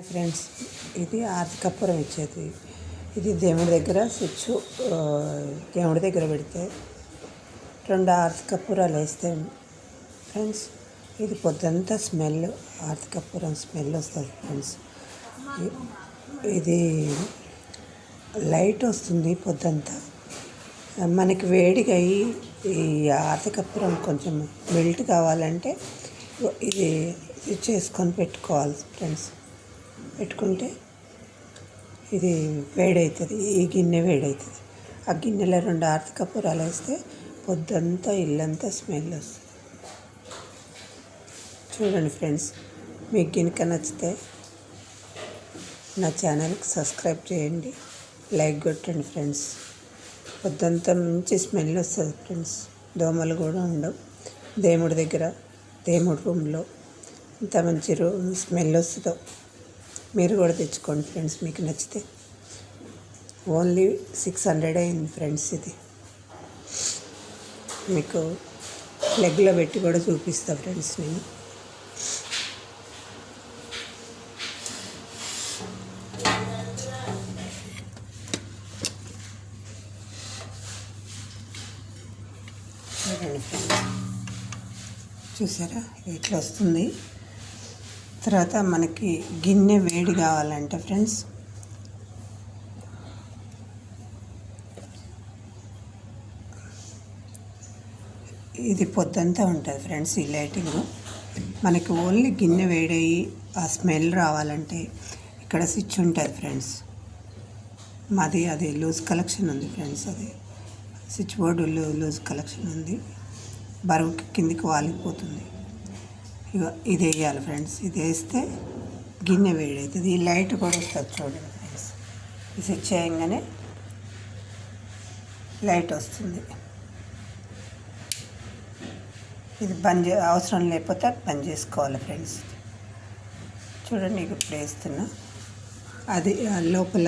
Friends, ఇది ఆర్తి కర్పూరం ఇచ్చేది. ఇది దేవుడి దగ్గర స్విచ్ దేవుడి దగ్గర పెడితే 2 ఆర్తి కర్పూరాలు వేస్తే ఫ్రెండ్స్, ఇది పొద్దంతా స్మెల్, ఆర్తి కర్పూరం స్మెల్ వస్తుంది ఫ్రెండ్స్. ఇది లైట్ వస్తుంది పొద్దంతా. మనకి వేడిగా అయ్యి ఈ ఆర్తి కర్పూరం కొంచెం మెల్ట్ కావాలంటే ఇది స్విచ్ వేసుకొని పెట్టుకోవాలి ఫ్రెండ్స్. పెట్టుకుంటే ఇది వేడవుతుంది, ఈ గిన్నె వేడవుతుంది. ఆ గిన్నెలో 2 ఆర్తి కర్పూరాలు వేస్తే పొద్దంతా ఇల్లంతా స్మెల్ వస్తుంది. చూడండి ఫ్రెండ్స్, మీకు గినక నచ్చితే నా ఛానల్కి సబ్స్క్రైబ్ చేయండి, లైక్ కొట్టండి ఫ్రెండ్స్. పొద్దంతా మంచి స్మెల్ వస్తుంది ఫ్రెండ్స్. దోమలు కూడా ఉండవు. దేవుడి దగ్గర, దేవుడి రూమ్లో ఇంత మంచి స్మెల్ వస్తుందో. మీరు కూడా తెచ్చుకోండి ఫ్రెండ్స్, మీకు నచ్చితే. ఓన్లీ 600 అయింది ఫ్రెండ్స్. ఇది మీకు లెగ్లో పెట్టి కూడా చూపిస్తా ఫ్రెండ్స్ నేను. చూడండి ఫ్రెండ్స్, చూసారా ఇట్లా వస్తుంది. తర్వాత మనకి గిన్నె వేడి కావాలంటే ఫ్రెండ్స్, ఇది పొద్దంతా ఉంటుంది ఫ్రెండ్స్ ఈ లైటింగ్. మనకి ఓన్లీ గిన్నె వేడయ్యి ఆ స్మెల్ రావాలంటే ఇక్కడ స్విచ్ ఉంటుంది ఫ్రెండ్స్. మాది అది లూజ్ కలెక్షన్ ఉంది ఫ్రెండ్స్. అది స్విచ్ బోర్డు లూజ్ కలెక్షన్ ఉంది, బరువుకి కిందికి వాలిపోతుంది. ఇక ఇది వేయాలి ఫ్రెండ్స్. ఇది వేస్తే గిన్నె వేడవుతుంది. ఈ లైట్ కూడా వస్తుంది చూడండి ఫ్రెండ్స్. ఇది స్విచ్ చేయగానే లైట్ వస్తుంది. ఇది అవసరం లేకపోతే బంద్ చేసుకోవాలి ఫ్రెండ్స్. చూడండి, ఇప్పుడు వేస్తున్నా. అది లోపల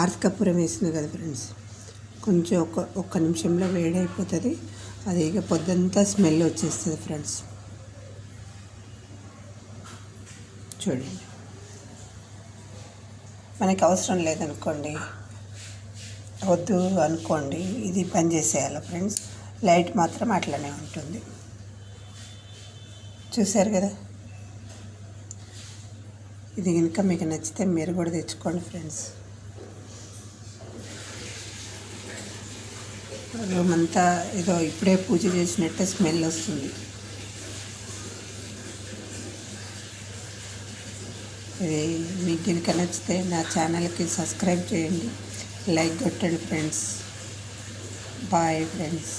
ఆర్తి కర్పూరం వేసింది కదా ఫ్రెండ్స్, కొంచెం ఒక్క నిమిషంలో వేడైపోతుంది. అది ఇక పొద్దంతా స్మెల్ వచ్చేస్తుంది ఫ్రెండ్స్. చూడండి, మనకి అవసరం లేదనుకోండి, వద్దు అనుకోండి, ఇది పని చేసేయాలి ఫ్రెండ్స్. లైట్ మాత్రం అట్లనే ఉంటుంది. చూసారు కదా. ఇది కనుక మీకు నచ్చితే మీరు కూడా తెచ్చుకోండి ఫ్రెండ్స్. రూమ్ అంతా ఏదో ఇప్పుడే పూజ చేసినట్టే స్మెల్ వస్తుంది. ఇది మీకు కనుక నచ్చితే నా ఛానల్కి సబ్స్క్రైబ్ చేయండి, లైక్ కొట్టండి ఫ్రెండ్స్. Bye friends.